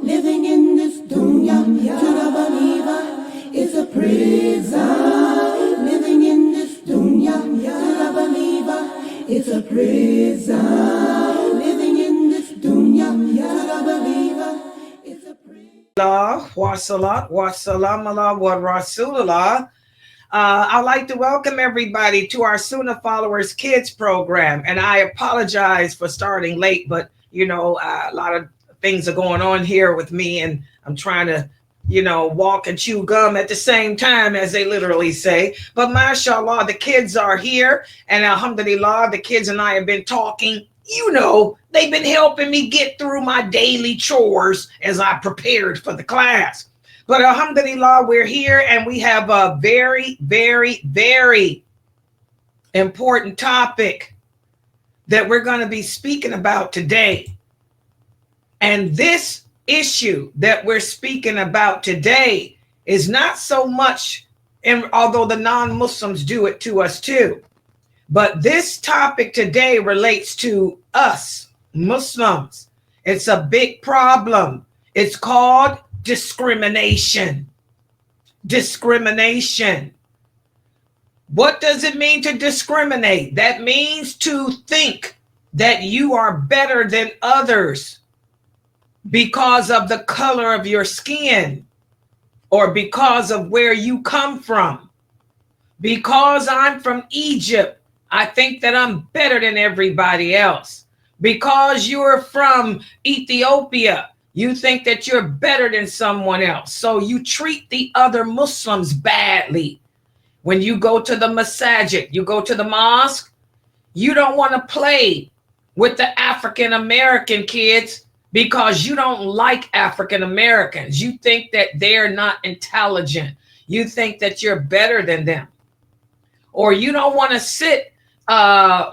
Living in this dunya, to the believer, it's a prison. Living in this dunya, to the believer, it's a prison. Living in this dunya, to the believer, it's a prison. Wa salat, wa salam ala wa rasulullah. I'd like to welcome everybody to our Sunnah Followers Kids program. And I apologize for starting late, but a lot of things are going on here with me, and I'm trying to, walk and chew gum at the same time, as they literally say. But mashallah, the kids are here, and alhamdulillah, the kids and I have been talking. They've been helping me get through my daily chores as I prepared for the class. But alhamdulillah, we're here, and we have a very, very, very important topic that we're going to be speaking about today. And this issue that we're speaking about today is not so much, and although the non-Muslims do it to us too, but this topic today relates to us Muslims. It's a big problem. It's called discrimination. Discrimination. What does it mean to discriminate? That means to think that you are better than others because of the color of your skin or because of where you come from. Because I'm from Egypt, I think that I'm better than everybody else. Because you're from Ethiopia, you think that you're better than someone else. So you treat the other Muslims badly. When you go to the masajid, you go to the mosque, you don't want to play with the African American kids because you don't like African Americans. You think that they're not intelligent. You think that you're better than them. Or you don't want to sit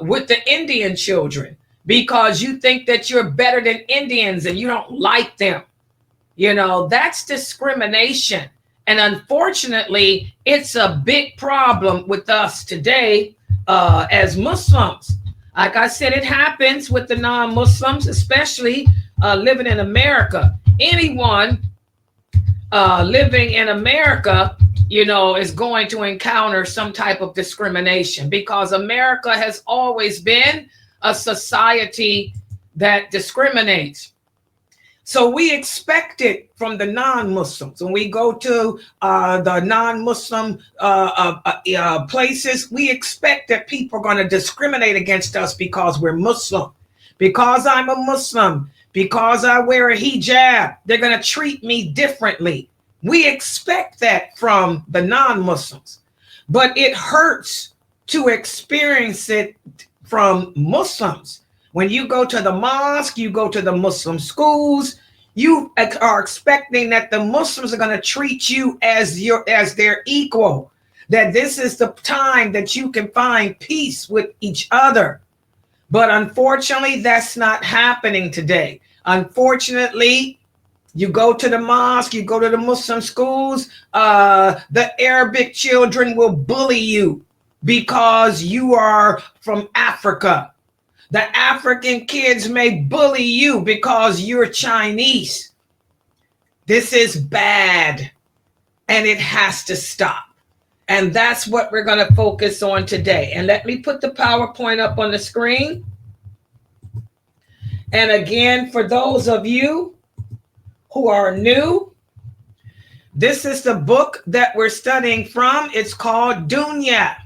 with the Indian children because you think that you're better than Indians and you don't like them. That's discrimination. And unfortunately, it's a big problem with us today as Muslims. Like I said, it happens with the non-Muslims, especially living in America. Anyone living in America, is going to encounter some type of discrimination because America has always been a society that discriminates. So we expect it from the non-Muslims. When we go to the non-Muslim places, we expect that people are going to discriminate against us because we're Muslim. Because I'm a Muslim, because I wear a hijab, they're going to treat me differently. We expect that from the non-Muslims. But it hurts to experience it from Muslims. When you go to the mosque, you go to the Muslim schools, you are expecting that the Muslims are going to treat you as their equal, that this is the time that you can find peace with each other. But unfortunately, that's not happening today. Unfortunately, you go to the mosque, you go to the Muslim schools, the Arabic children will bully you because you are from Africa. The African kids may bully you because you're Chinese. This is bad, and it has to stop. And that's what we're going to focus on today. And let me put the PowerPoint up on the screen. And again, for those of you who are new, this is the book that we're studying from. It's called Dunya.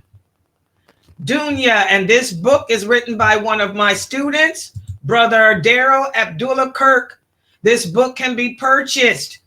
Dunya, and this book is written by one of my students, Brother Daryl Abdullah Kirk. This book can be purchased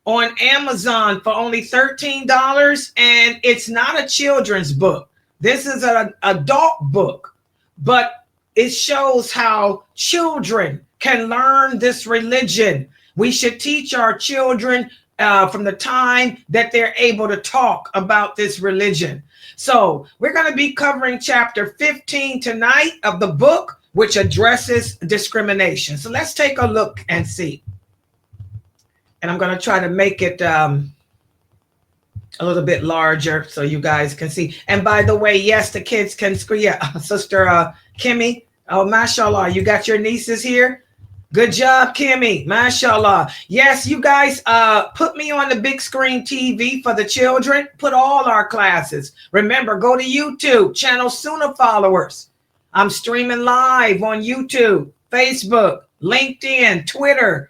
on Amazon for only $13, and it's not a children's book. This is an adult book, but it shows how children can learn this religion. We should teach our children from the time that they're able to talk about this religion. So we're going to be covering chapter 15 tonight of the book, which addresses discrimination. So let's take a look and see. And I'm going to try to make it a little bit larger so you guys can see. And by the way, yes, the kids can screen. Yeah, Sister Kimmy. Oh, mashallah, you got your nieces here. Good job, Kimmy. Mashallah. Yes, you guys put me on the big screen TV for the children. Put all our classes. Remember, go to YouTube, channel Sooner Followers. I'm streaming live on YouTube, Facebook, LinkedIn, Twitter,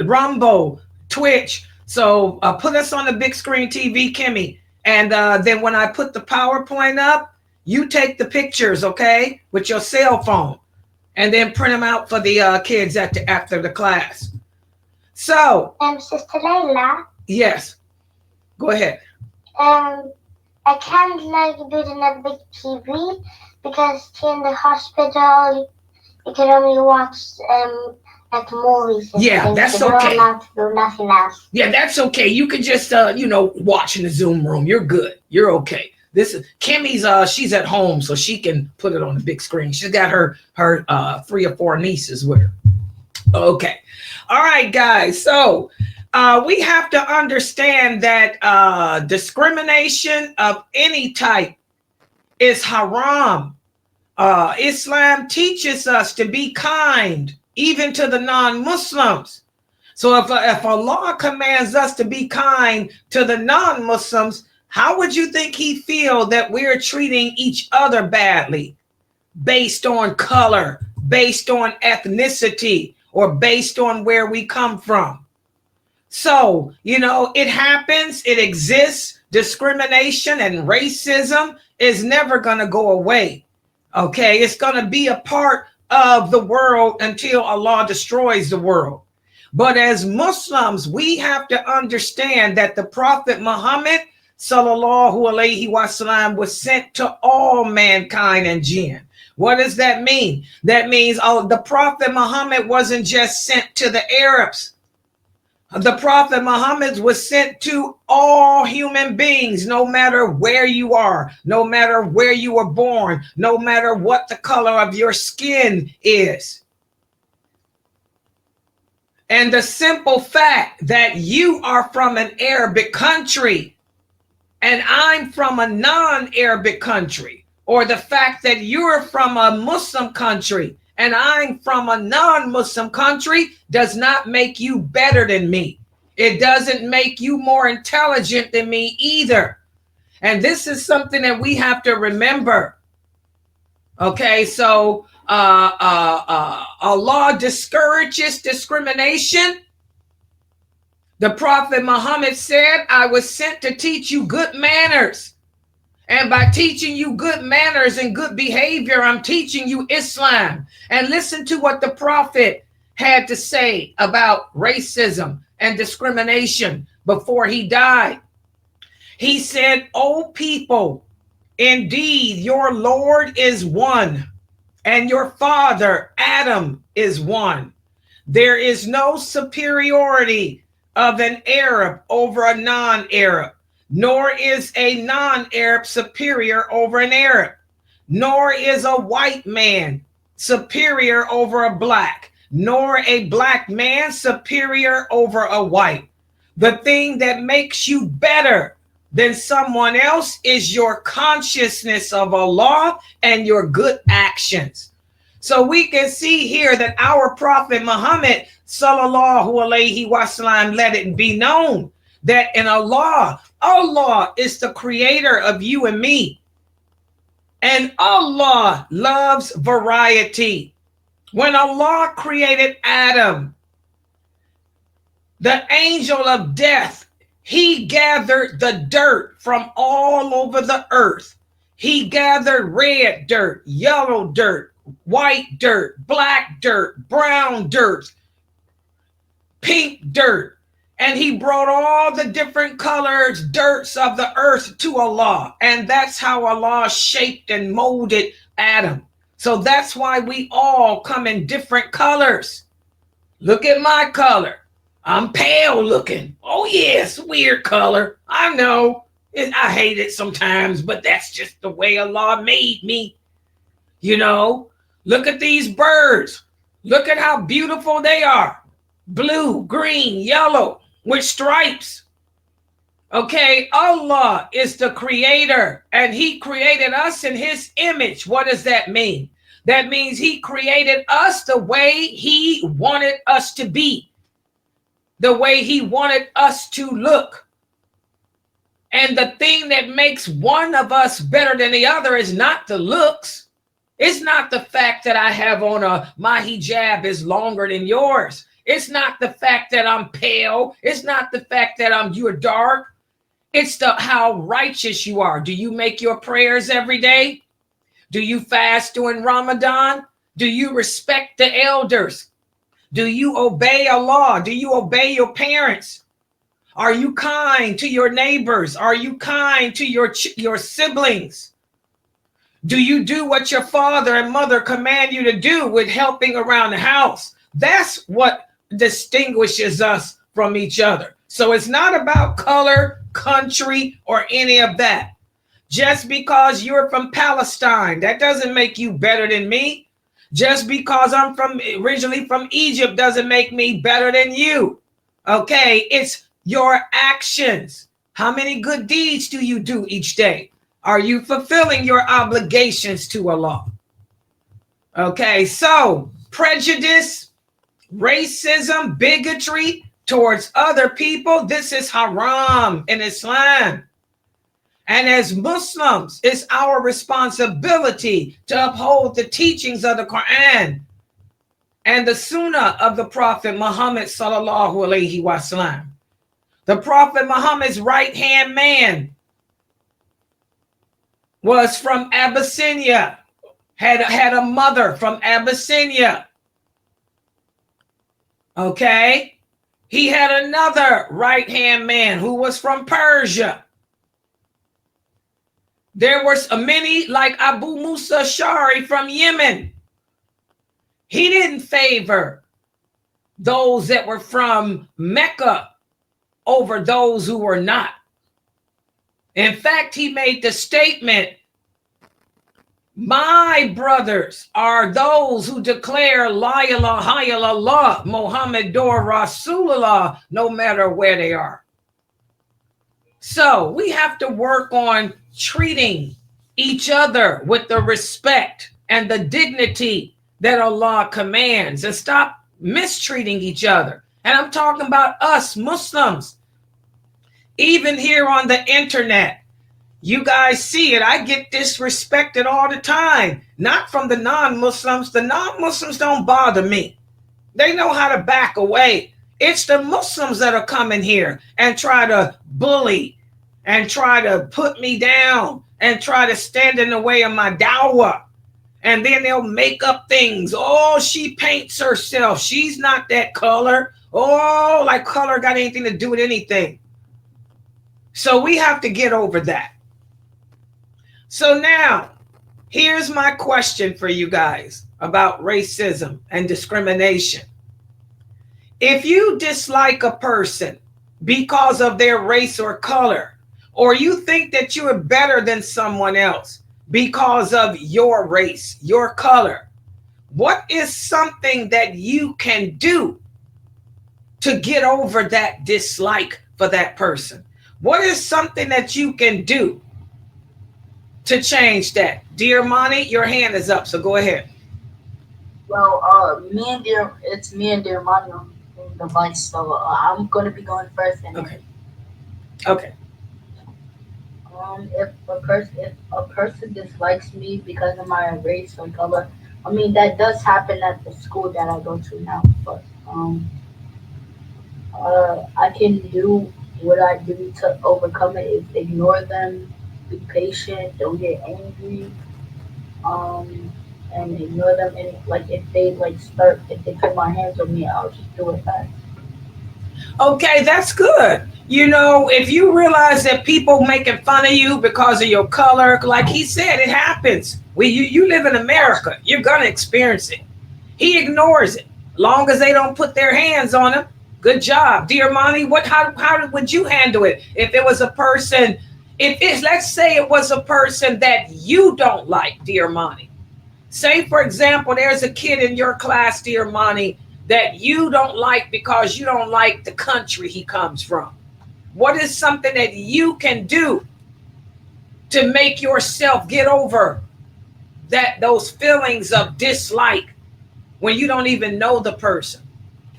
Rumble, Twitch. So put us on the big screen TV, Kimmy. And then when I put the PowerPoint up, you take the pictures, okay, with your cell phone. And then print them out for the kids after the class. So, Sister Layla. Yes, go ahead. I can't like do it in a big TV because in the hospital you can only watch like movies. And Yeah, things. that's You're okay. not allowed to do nothing else. Yeah, that's okay. You can just watch in the Zoom room. You're good. You're okay. This is Kimmy's she's at home, so she can put it on the big screen. She's got her 3 or 4 nieces with her. Okay. All right, guys. So we have to understand that discrimination of any type is haram. Islam teaches us to be kind, even to the non-Muslims. So if Allah commands us to be kind to the non-Muslims, how would you think he feel that we're treating each other badly based on color, based on ethnicity, or based on where we come from? So, it happens, it exists. Discrimination and racism is never going to go away. Okay, it's going to be a part of the world until Allah destroys the world. But as Muslims, we have to understand that the Prophet Muhammad Sallallahu Alaihi Wasallam was sent to all mankind and jinn. What does that mean? That means the Prophet Muhammad wasn't just sent to the Arabs. The Prophet Muhammad was sent to all human beings, no matter where you are, no matter where you were born, no matter what the color of your skin is. And the simple fact that you are from an Arabic country and I'm from a non-Arabic country, or the fact that you're from a Muslim country and I'm from a non-Muslim country, does not make you better than me. It doesn't make you more intelligent than me either. And this is something that we have to remember. Okay, so Allah discourages discrimination. The Prophet Muhammad said, I was sent to teach you good manners. And by teaching you good manners and good behavior, I'm teaching you Islam. And listen to what the Prophet had to say about racism and discrimination before he died. He said, O people, indeed your Lord is one, and your father Adam is one. There is no superiority of an Arab over a non-Arab, nor is a non-Arab superior over an Arab, nor is a white man superior over a black, nor a black man superior over a white. The thing that makes you better than someone else is your consciousness of Allah and your good actions. So we can see here that our Prophet Muhammad Sallallahu Alaihi Wasallam let it be known that in Allah is the creator of you and me. And Allah loves variety. When Allah created Adam, the angel of death, he gathered the dirt from all over the earth. He gathered red dirt, yellow dirt, white dirt, black dirt, brown dirt, pink dirt. And he brought all the different colors, dirts of the earth to Allah. And that's how Allah shaped and molded Adam. So that's why we all come in different colors. Look at my color. I'm pale looking. Oh, yes, weird color. I know. I hate it sometimes, but that's just the way Allah made me. Look at these birds. Look at how beautiful they are. Blue, green, yellow, with stripes. Okay, Allah is the creator, and he created us in his image. What does that mean? That means he created us the way he wanted us to be, the way he wanted us to look. And the thing that makes one of us better than the other is not the looks. It's not the fact that I have on my hijab is longer than yours. It's not the fact that I'm pale. It's not the fact that you're dark. It's how righteous you are. Do you make your prayers every day? Do you fast during Ramadan? Do you respect the elders? Do you obey Allah? Do you obey your parents? Are you kind to your neighbors? Are you kind to your siblings? Do you do what your father and mother command you to do with helping around the house? That's what distinguishes us from each other. So it's not about color, country, or any of that. Just because you're from Palestine, that doesn't make you better than me. Just because I'm originally from Egypt doesn't make me better than you. Okay, it's your actions. How many good deeds do you do each day? Are you fulfilling your obligations to Allah? Okay, so prejudice, racism, bigotry towards other people, this is haram in Islam. And as Muslims, it's our responsibility to uphold the teachings of the Quran and the Sunnah of the Prophet Muhammad sallallahu alaihi wasallam. The Prophet Muhammad's right-hand man was from Abyssinia, had a mother from Abyssinia. Okay? He had another right-hand man who was from Persia. There were many like Abu Musa Ash'ari from Yemen. He didn't favor those that were from Mecca over those who were not. In fact, he made the statement, my brothers are those who declare La ilaha illallah, Muhammadur Rasulullah, no matter where they are. So we have to work on treating each other with the respect and the dignity that Allah commands and stop mistreating each other. And I'm talking about us Muslims. Even here on the internet, you guys see it. I get disrespected all the time, not from the non-Muslims. The non-Muslims don't bother me. They know how to back away. It's the Muslims that are coming here and try to bully and try to put me down and try to stand in the way of my dawah. And then they'll make up things. Oh, she paints herself. She's not that color. Oh, like color got anything to do with anything. So we have to get over that. So now, here's my question for you guys about racism and discrimination. If you dislike a person because of their race or color, or you think that you are better than someone else because of your race, your color, what is something that you can do to get over that dislike for that person? What is something that you can do to change that? Dear Monty, your hand is up, so go ahead. Well, it's me and dear Monty on the device, so I'm gonna be going first. And Okay. Okay. If a person dislikes me because of my race or color, I mean that does happen at the school that I go to now. But I can do what I do to overcome it is ignore them, be patient, don't get angry, and ignore them. And like if they put my hands on me, I'll just do it back. Okay, that's good. You know, if you realize that people making fun of you because of your color, like he said, it happens. You live in America, you're gonna experience it. He ignores it. Long as they don't put their hands on him. Good job. Dear Monty, how would you handle it if it was a person, let's say it was a person that you don't like, dear Monty. Say, for example, there's a kid in your class, dear Monty, that you don't like because you don't like the country he comes from. What is something that you can do to make yourself get over those feelings of dislike when you don't even know the person?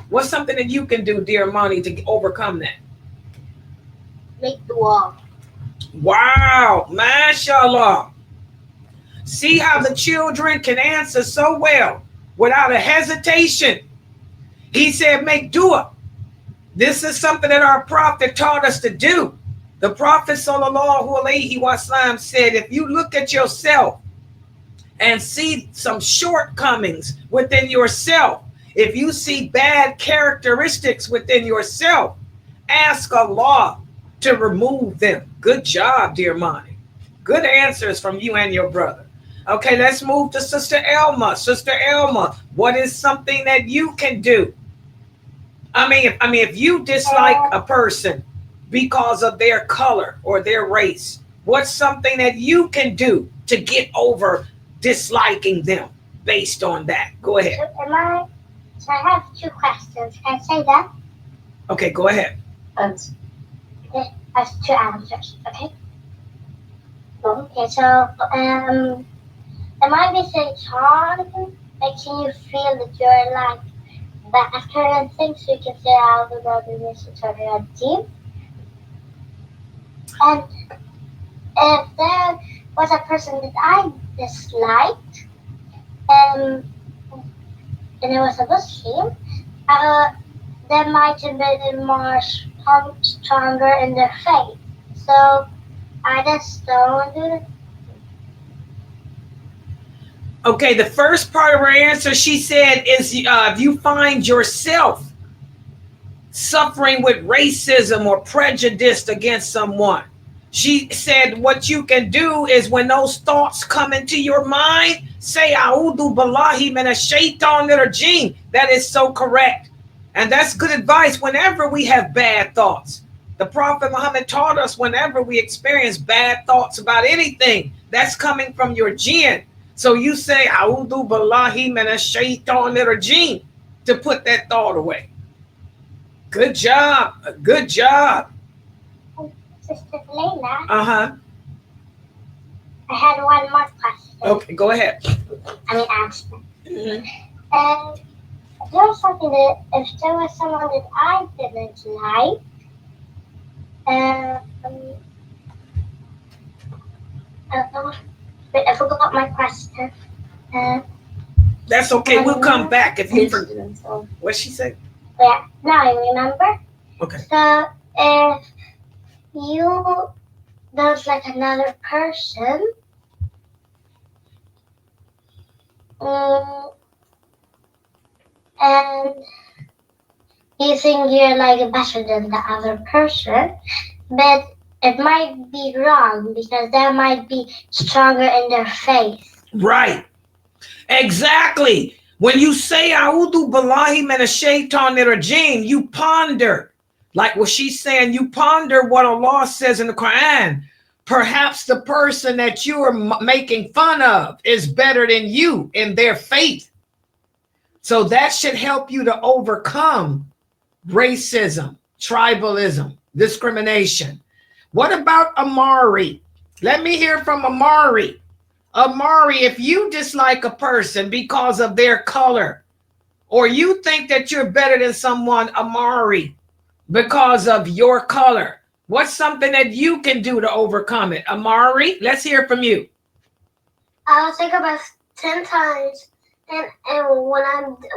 What's something that you can do, dear Monty, to overcome that? Make the wall. Wow, mashallah. See how the children can answer so well without a hesitation. He said, make dua. This is something that our prophet taught us to do. The prophet sallallahu alaihi wasallam said, if you look at yourself and see some shortcomings within yourself, if you see bad characteristics within yourself, ask Allah to remove them. Good job, dear Monty. Good answers from you and your brother. Okay, let's move to Sister Elma. Sister Elma, what is something that you can do? If you dislike a person because of their color or their race, what's something that you can do to get over disliking them based on that? Go ahead. So I have two questions. Can I say that? Okay, go ahead. As two answers. Okay. Okay. So am I being charmed? Like, can you feel that you're like better and things? So you can say out about the necessary team. And if there was a person that I disliked, and it was a Muslim, they might have been more stronger in their faith. So I just don't do it. Okay, the first part of her answer, she said, is if you find yourself suffering with racism or prejudice against someone, she said what you can do is when those thoughts come into your mind, say, A'udhu billahi minash shaitanir rajim. That is so correct. And that's good advice whenever we have bad thoughts. The Prophet Muhammad taught us whenever we experience bad thoughts about anything, that's coming from your jinn. So you say, A'udhu billahi minash shaitanir rajim, to put that thought away. Good job. Good job. Sister Layla, Uh-huh. I had one more question. Okay, go ahead. Ask me. There was something that if there was someone that I didn't like, I forgot my question. That's okay. We'll come back if you forget. What she said? Yeah, now I remember. Okay. So if there's like another person, and you think you're like better than the other person, but it might be wrong because they might be stronger in their faith. Right. Exactly. When you say A'udhu billahi minash shaitanir rajim, you ponder. Like what she's saying, you ponder what Allah says in the Quran. Perhaps the person that you are making fun of is better than you in their faith. So that should help you to overcome racism, tribalism, discrimination. What about Amari? Let me hear from Amari. Amari, if you dislike a person because of their color, or you think that you're better than someone, Amari, because of your color, what's something that you can do to overcome it? Amari, let's hear from you. I'll think about 10 times, and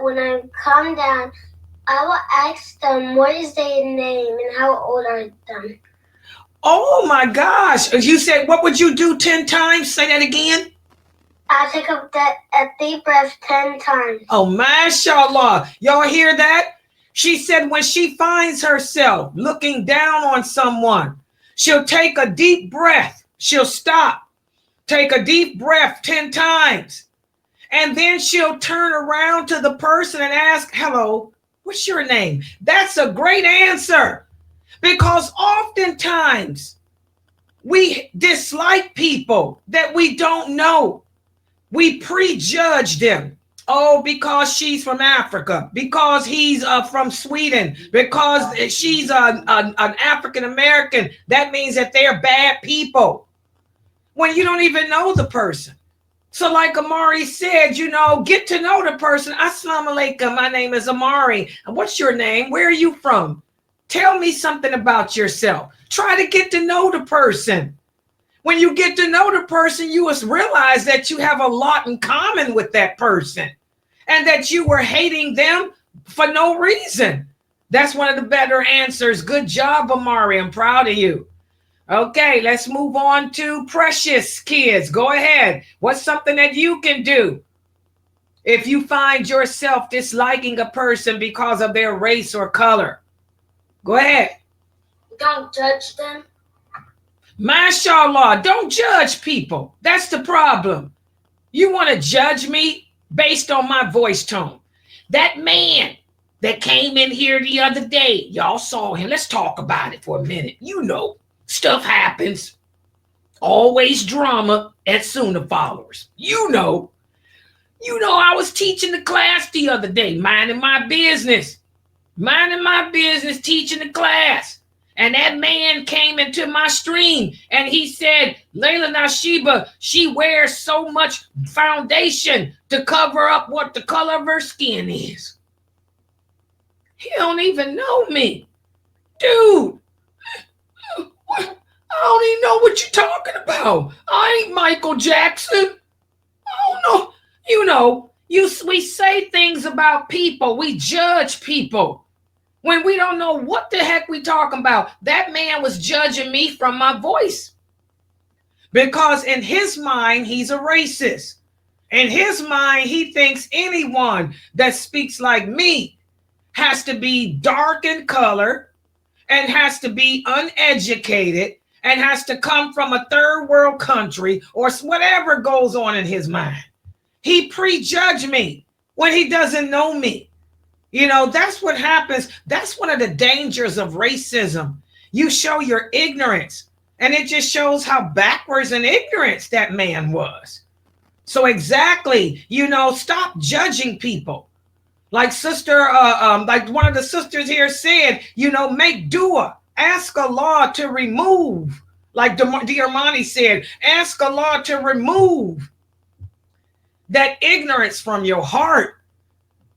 when I calm down, I will ask them what is their name and how old are they. Oh my gosh. You said, what would you do 10 times? Say that again. I'll take a deep breath 10 times. Oh, mashallah. Y'all hear that? She said when she finds herself looking down on someone, she'll take a deep breath. She'll stop. Take a deep breath 10 times. And then she'll turn around to the person and ask, hello, what's your name? That's a great answer. Because oftentimes we dislike people that we don't know. We prejudge them. Oh, because she's from Africa, because he's from Sweden, because she's an African American, that means that they're bad people. When you don't even know the person. So like Amari said, get to know the person. Assalamu alaikum. My name is Amari. And what's your name? Where are you from? Tell me something about yourself. Try to get to know the person. When you get to know the person, you will realize that you have a lot in common with that person and that you were hating them for no reason. That's one of the better answers. Good job, Amari. I'm proud of you. Okay, let's move on to Precious Kids. Go ahead. What's something that you can do if you find yourself disliking a person because of their race or color? Go ahead. Don't judge them. MashaAllah, don't judge people. That's the problem. You want to judge me based on my voice tone. That man that came in here the other day, y'all saw him. Let's talk about it for a minute. Stuff happens. Always drama at Sunnah followers. I was teaching the class the other day, minding my business, teaching the class. And that man came into my stream and he said, Layla Nashiba, she wears so much foundation to cover up what the color of her skin is. He don't even know me. Dude, I don't even know what you're talking about. I ain't Michael Jackson. I don't know. We say things about people. We judge people when we don't know what the heck we talking about. That man was judging me from my voice because in his mind, he's a racist. In his mind, he thinks anyone that speaks like me has to be dark in color and has to be uneducated and has to come from a third world country or whatever goes on in his mind. He prejudged me when he doesn't know me. That's what happens. That's one of the dangers of racism. You show your ignorance, and it just shows how backwards and ignorant that man was. So exactly, stop judging people. Like like one of the sisters here said, make dua. Ask Allah to remove, like Diarmani said, ask Allah to remove that ignorance from your heart,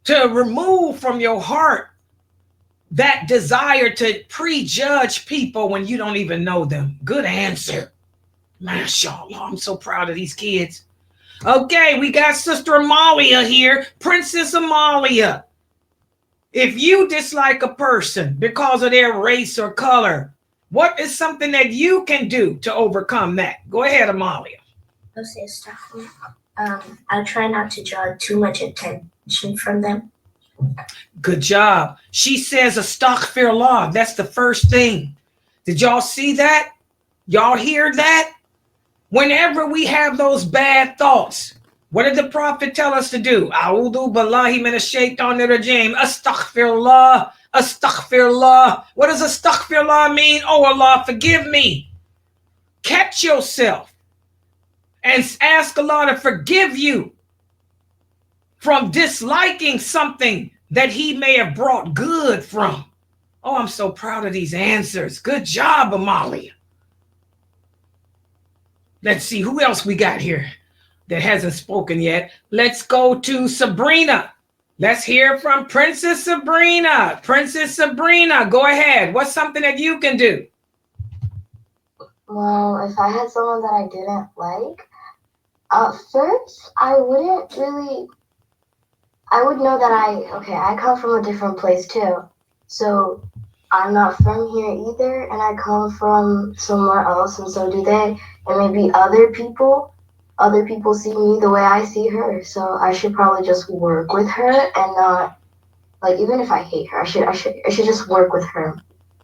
to remove from your heart that desire to prejudge people when you don't even know them. Good answer. MashaAllah, I'm so proud of these kids. Okay, we got Sister Amalia here, Princess Amalia. If you dislike a person because of their race or color, what is something that you can do to overcome that? Go ahead, Amalia. I'll say stuff. I'll try not to draw too much attention from them. Good job. She says astaghfirullah. That's the first thing. Did y'all see that? Y'all hear that? Whenever we have those bad thoughts, what did the Prophet tell us to do? A'udhu billahi minash shaitanir rajim. Astaghfirullah. Astaghfirullah. What does astaghfirullah mean? Oh Allah, forgive me. Catch yourself and ask Allah to forgive you from disliking something that he may have brought good from. Oh, I'm so proud of these answers. Good job, Amalia. Let's see who else we got here that hasn't spoken yet. Let's go to Sabrina. Let's hear from Princess Sabrina. Princess Sabrina, go ahead. What's something that you can do? Well, if I had someone that I didn't like, first, I would know that I come from a different place too. So I'm not from here either, and I come from somewhere else, and so do they. And maybe other people see me the way I see her. So I should probably just work with her and not, like, even if I hate her, I should just work with her.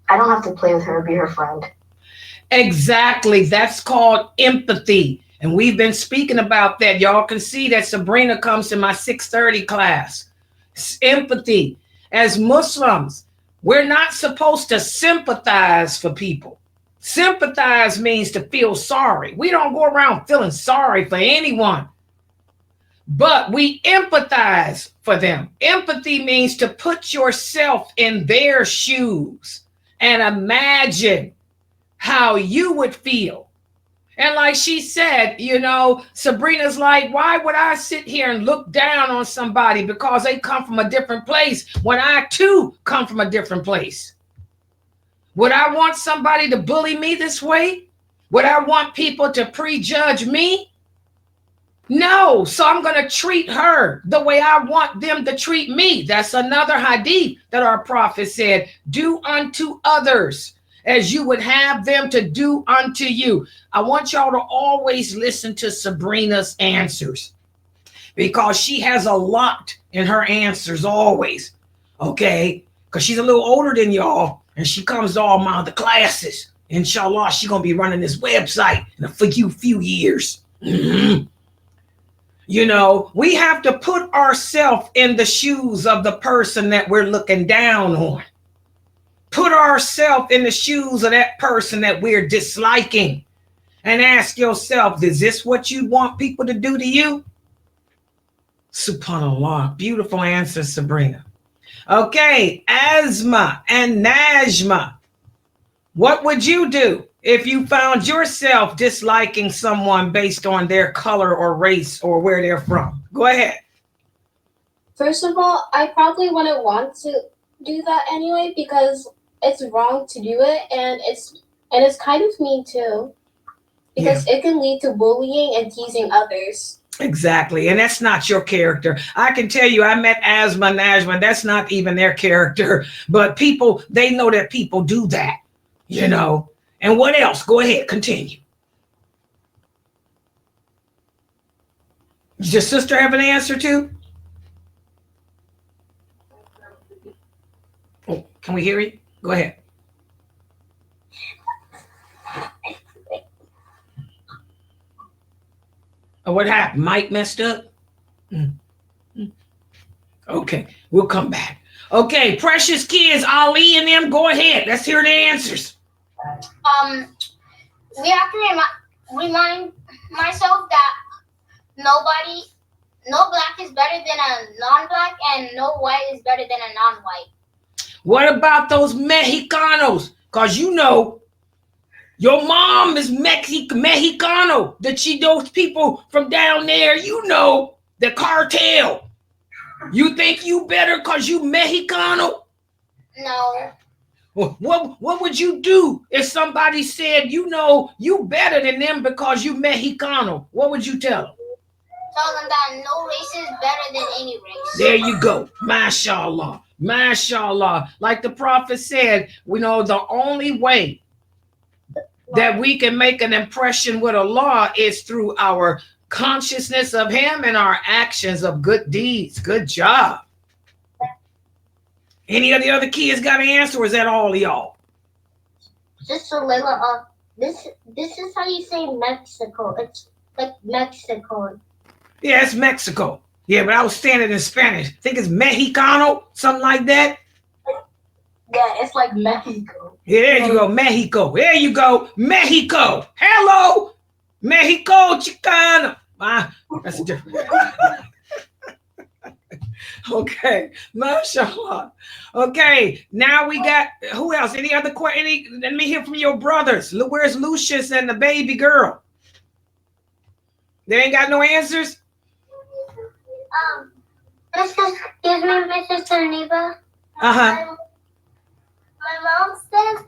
I don't have to play with her or be her friend. Exactly. That's called empathy. And we've been speaking about that. Y'all can see that Sabrina comes to my 6:30 class. It's empathy. As Muslims, we're not supposed to sympathize for people. Sympathize means to feel sorry. We don't go around feeling sorry for anyone, but we empathize for them. Empathy means to put yourself in their shoes and imagine how you would feel. And like she said, you know, Sabrina's like, why would I sit here and look down on somebody because they come from a different place when I too come from a different place? Would I want somebody to bully me this way? Would I want people to prejudge me? No. So I'm going to treat her the way I want them to treat me. That's another hadith that our prophet said, do unto others as you would have them to do unto you. I want y'all to always listen to Sabrina's answers because she has a lot in her answers always. Okay? Because she's a little older than y'all and she comes to all my other classes. Inshallah, she's going to be running this website in a few years. Mm-hmm. You know, we have to put ourselves in the shoes of the person that we're looking down on. Put ourselves in the shoes of that person that we're disliking and ask yourself, is this what you want people to do to you? Subhanallah. Beautiful answer, Sabrina. Okay, Asma and Najma. What would you do if you found yourself disliking someone based on their color or race or where they're from? Go ahead. First of all, I probably wouldn't want to do that anyway because it's wrong to do it, and it's kind of mean too because it can lead to bullying and teasing others. Exactly. And that's not your character. I can tell you, I met Asma and Najma. That's not even their character. But people, they know that people do that, you know. And what else? Go ahead. Continue. Does your sister have an answer too? Oh, can we hear you? Go ahead. Oh, what happened? Mike messed up? Okay, we'll come back. Okay, precious kids, Ali and them, go ahead. Let's hear the answers. We have to remind myself that no black is better than a non-black, and no white is better than a non-white. What about those Mexicanos? Because you know, your mom is Mexicano. Those people from down there, you know, the cartel. You think you better because you Mexicano? No. What would you do if somebody said, you know, you better than them because you Mexicano? What would you tell them? Tell them that no race is better than any race. There you go. MashaAllah. MashaAllah. Like the prophet said, we know the only way that we can make an impression with Allah is through our consciousness of him and our actions of good deeds. Good job. Any of the other kids got an answer, or is that all of y'all? Just a little this is how you say Mexico. It's like Mexico. Yeah, it's Mexico. Yeah, but I was saying it in Spanish. I think it's Mexicano, something like that. Yeah, it's like Mexico. Yeah, there you go, Mexico. There you go, Mexico. Hello, Mexico Chicano. That's a different. Okay, mashallah. Okay, now we got, who else? Any other questions? Let me hear from your brothers. Where's Lucius and the baby girl? They ain't got no answers? Excuse me, my sister Neva. Uh-huh. My mom says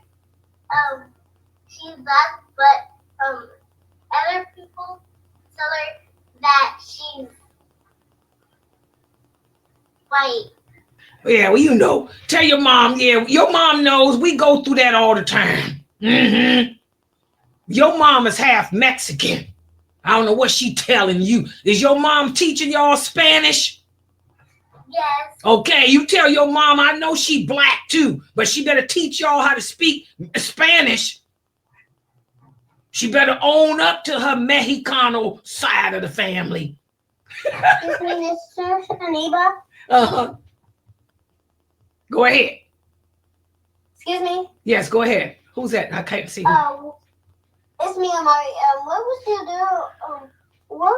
she's black, but other people tell her that she's white. Yeah, well, you know. Tell your mom, yeah, your mom knows. We go through that all the time. Mm-hmm. Your mom is half Mexican. I don't know what she telling you. Is your mom teaching y'all Spanish? Yes. Okay, you tell your mom, I know she black too, but she better teach y'all how to speak Spanish. She better own up to her Mexicano side of the family. Excuse me, Mr. Neva. Uh-huh. Go ahead. Excuse me. Yes, go ahead. Who's that? I can't see who. It's me, Amari. What would you do? What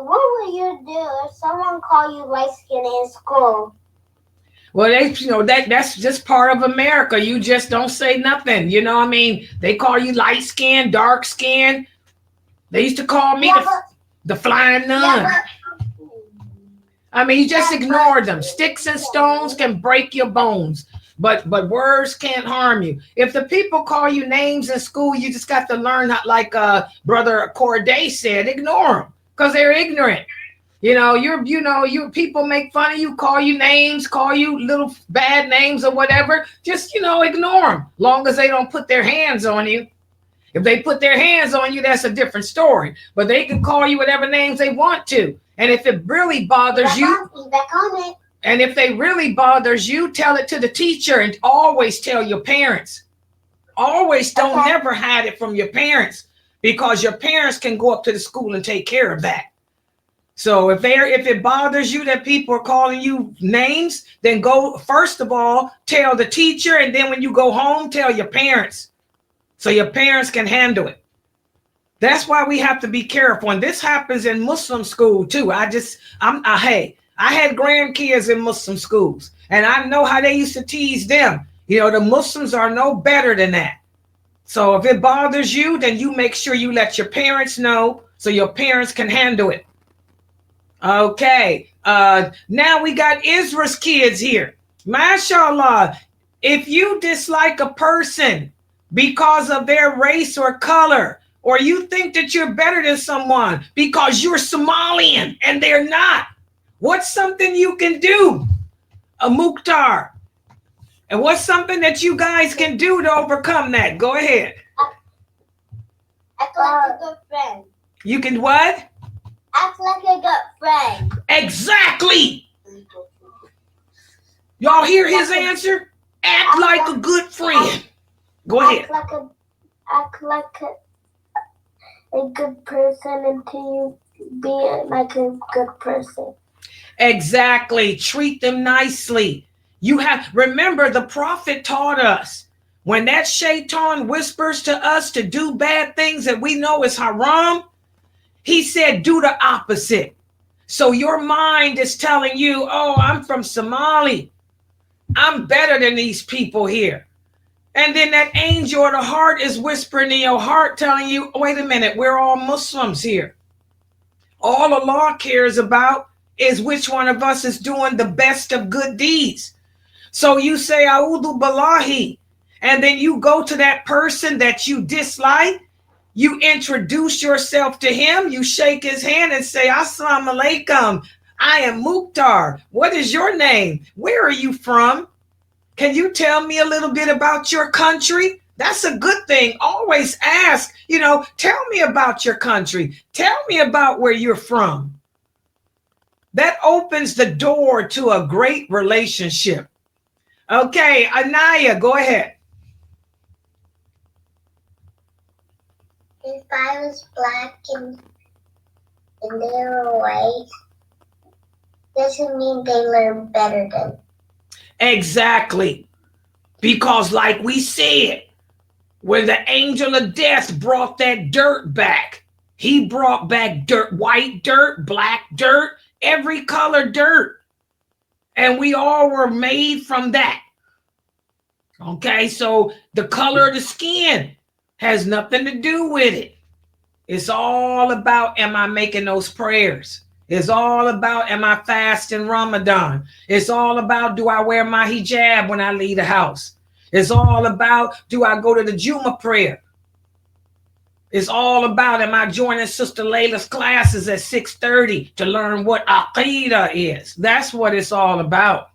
would you do if someone called you light skin in school? Well, that's just part of America. You just don't say nothing. I mean, they call you light skin, dark skin. They used to call me the flying nun. I mean, you just ignore them. Sticks and stones can break your bones, but words can't harm you. If the people call you names in school, you just got to learn how, like Brother Corday said, ignore them because they're ignorant. Your people make fun of you, call you names, call you little bad names or whatever. Just ignore them, long as they don't put their hands on you. If they put their hands on you, that's a different story. But they can call you whatever names they want to. And if it really bothers you, and if they really bothers you, tell it to the teacher, and always tell your parents. Always don't never hide it from your parents, because your parents can go up to the school and take care of that. So if it bothers you that people are calling you names, then go, first of all, tell the teacher, and then when you go home, tell your parents. So your parents can handle it. That's why we have to be careful. And this happens in Muslim school too. I had grandkids in Muslim schools, and I know how they used to tease them. The Muslims are no better than that. So if it bothers you, then you make sure you let your parents know so your parents can handle it. Okay. Now we got Israel's kids here. MashaAllah. If you dislike a person because of their race or color, or you think that you're better than someone because you're Somalian and they're not, what's something you can do, a Mukhtar? And what's something that you guys can do to overcome that? Go ahead. Act like a good friend. You can what? Act like a good friend. Exactly. Y'all hear his answer? Act like a good friend. Go ahead. Act like a good person until you be like a good person. Exactly. Treat them nicely. Remember, the prophet taught us, when that shaitan whispers to us to do bad things that we know is haram, he said, do the opposite. So your mind is telling you, oh, I'm from Somali. I'm better than these people here. And then that angel of the heart is whispering in your heart, telling you, wait a minute, we're all Muslims here. All Allah cares about is which one of us is doing the best of good deeds. So you say, A'udhu Billahi, and then you go to that person that you dislike, you introduce yourself to him, you shake his hand and say, Assalamu alaikum, I am Mukhtar. What is your name? Where are you from? Can you tell me a little bit about your country? That's a good thing. Always ask, tell me about your country. Tell me about where you're from. That opens the door to a great relationship. Okay, Anaya, go ahead. If I was black and they were white, doesn't mean they learn better than. Exactly. Because like we said, when the angel of death brought that dirt back, he brought back dirt, white dirt, black dirt, every color dirt. And we all were made from that. Okay, so the color of the skin has nothing to do with it. It's all about, am I making those prayers? It's all about, am I fasting Ramadan? It's all about, do I wear my hijab when I leave the house? It's all about, do I go to the Jummah prayer? It's all about, am I joining Sister Layla's classes at 6:30 to learn what Aqidah is? That's what it's all about.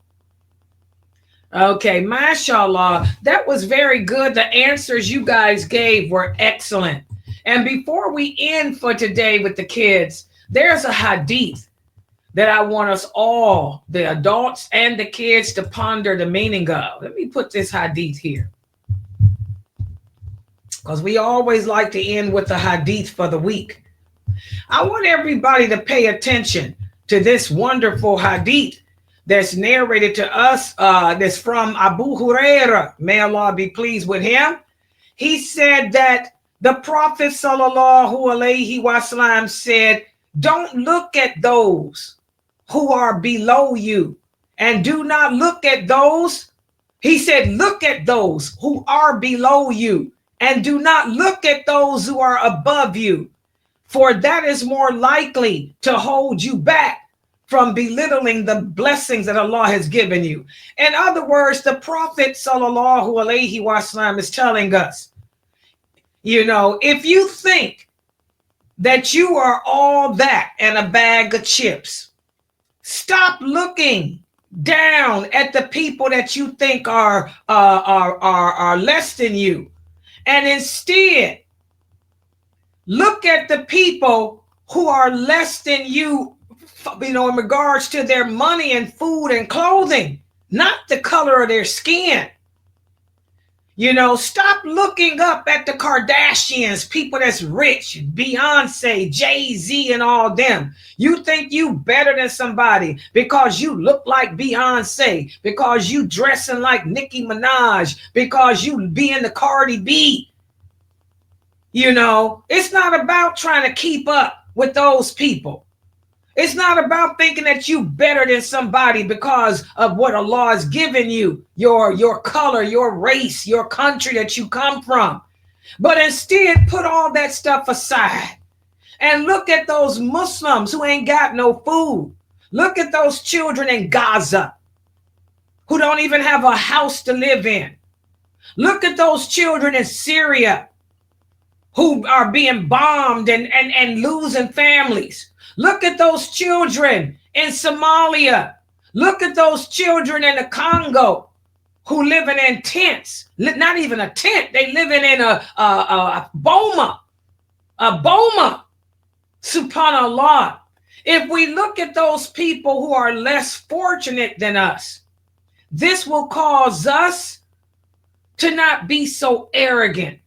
Okay, mashallah, that was very good. The answers you guys gave were excellent. And before we end for today with the kids, there's a hadith that I want us all, the adults and the kids, to ponder the meaning of. Let me put this hadith here, because we always like to end with the hadith for the week. I want everybody to pay attention to this wonderful hadith that's narrated to us, that's from Abu Huraira. May Allah be pleased with him. He said that the Prophet sallallahu alaihi wasallam said, don't look at those who are below you And do not look at those. He said, look at those who are below you, and do not look at those who are above you, for that is more likely to hold you back from belittling the blessings that Allah has given you. In other words, the Prophet sallallahu alaihi wasallam is telling us, if you think that you are all that and a bag of chips, stop looking down at the people that you think are less than you, and instead look at the people who are less than you, in regards to their money and food and clothing, not the color of their skin. Stop looking up at the Kardashians, people that's rich, Beyonce, Jay-Z, and all them. You think you better than somebody because you look like Beyonce, because you dressing like Nicki Minaj, because you being the Cardi B. It's not about trying to keep up with those people. It's not about thinking that you better than somebody because of what Allah has given you, your color, your race, your country that you come from. But instead, put all that stuff aside and look at those Muslims who ain't got no food. Look at those children in Gaza who don't even have a house to live in. Look at those children in Syria who are being bombed and losing families. Look at those children in Somalia. Look at those children in the Congo who living in tents. Not even a tent. They living in a boma. A boma. Subhanallah. If we look at those people who are less fortunate than us, this will cause us to not be so arrogant.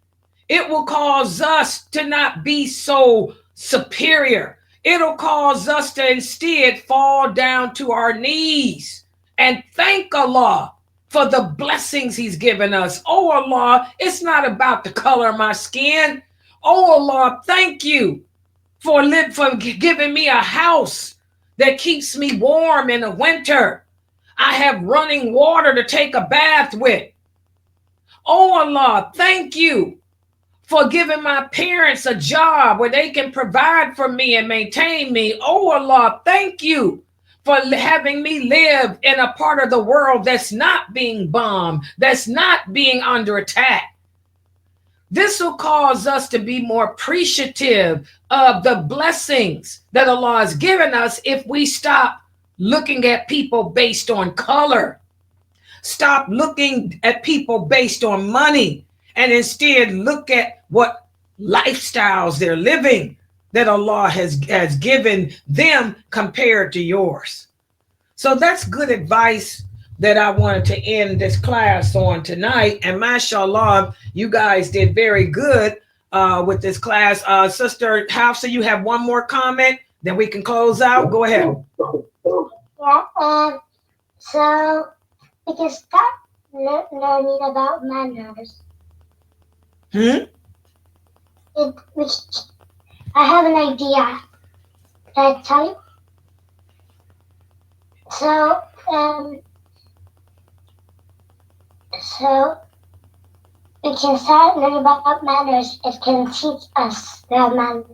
It will cause us to not be so superior. It'll cause us to instead fall down to our knees and thank Allah for the blessings he's given us. Oh Allah, it's not about the color of my skin. Oh Allah, thank you for giving me a house that keeps me warm in the winter. I have running water to take a bath with. Oh Allah, thank you for giving my parents a job where they can provide for me and maintain me. Oh Allah, thank you for having me live in a part of the world that's not being bombed, that's not being under attack. This will cause us to be more appreciative of the blessings that Allah has given us if we stop looking at people based on color. Stop looking at people based on money, and instead look at what lifestyles they're living that Allah has given them compared to yours. So that's good advice that I wanted to end this class on tonight. And mashallah, you guys did very good with this class. Sister Hafsa, you have one more comment, then we can close out. Go ahead. Yeah, so we can start learning about manners. I have an idea. Can I tell you? So we can start learning about manners. It can teach us the manners.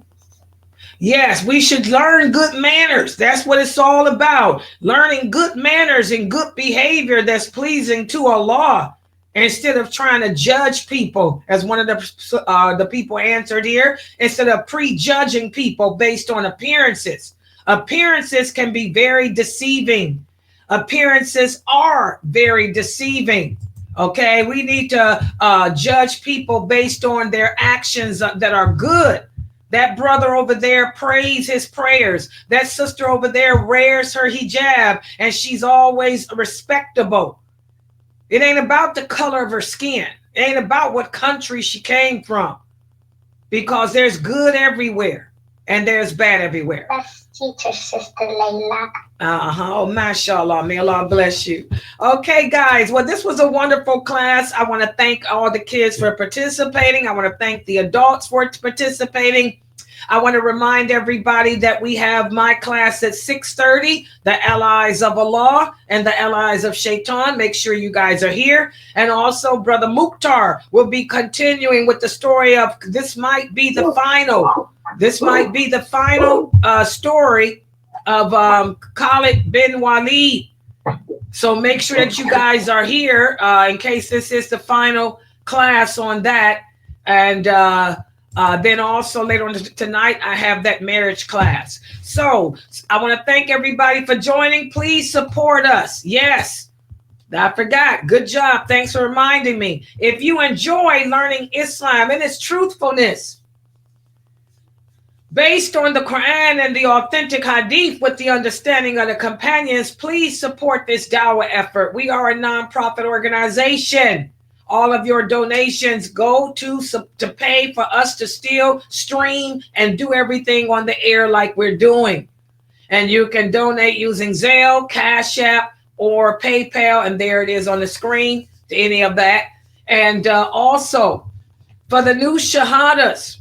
Yes, we should learn good manners. That's what it's all about. Learning good manners and good behavior that's pleasing to Allah, instead of trying to judge people, as one of the people answered here, instead of prejudging people based on appearances. Appearances can be very deceiving. Appearances are very deceiving. Okay, we need to judge people based on their actions that are good. That brother over there prays his prayers. That sister over there wears her hijab and she's always respectable. It ain't about the color of her skin. It ain't about what country she came from. Because there's good everywhere and there's bad everywhere. Let's teach her, Sister Layla. Oh, mashallah. May Allah bless you. Okay, guys. Well, this was a wonderful class. I want to thank all the kids for participating. I want to thank the adults for participating. I want to remind everybody that we have my class at 6:30, the Allies of Allah and the Allies of Shaitan. Make sure you guys are here. And also, Brother Mukhtar will be continuing with the story of this might be the final. This might be the final story of Khalid bin Walid. So make sure that you guys are here in case this is the final class on that. And then also later on tonight, I have that marriage class. So I want to thank everybody for joining. Please support us. Yes, I forgot. Good job. Thanks for reminding me. If you enjoy learning Islam and its truthfulness, based on the Quran and the authentic hadith with the understanding of the companions, please support this dawah effort. We are a nonprofit organization. All of your donations go to pay for us to still stream and do everything on the air like we're doing. And you can donate using Zelle, Cash App, or PayPal, and there it is on the screen to any of that. And also, for the new Shahadas,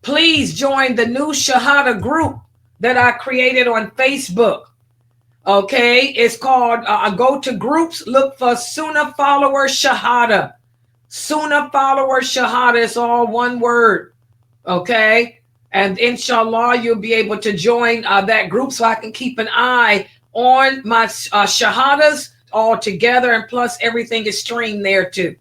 please join the new Shahada group that I created on Facebook. Okay, it's called, go to groups, look for Sunnah Follower Shahada. Sunnah Follower Shahada is all one word. Okay, and inshallah, you'll be able to join that group so I can keep an eye on my Shahadas all together, and plus everything is streamed there too.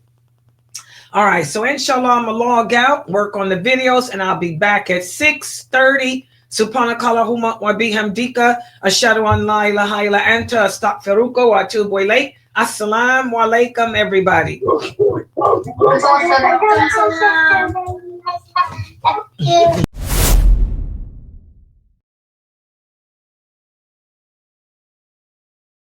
All right, so inshallah, I'm gonna log out, work on the videos, and I'll be back at 6:30. Subhanakallahumma wa bihamdika, ashhadu an la ilaha illa anta, astaghfiruka wa atubu ilayk. Assalamu alaikum, everybody. Thank you.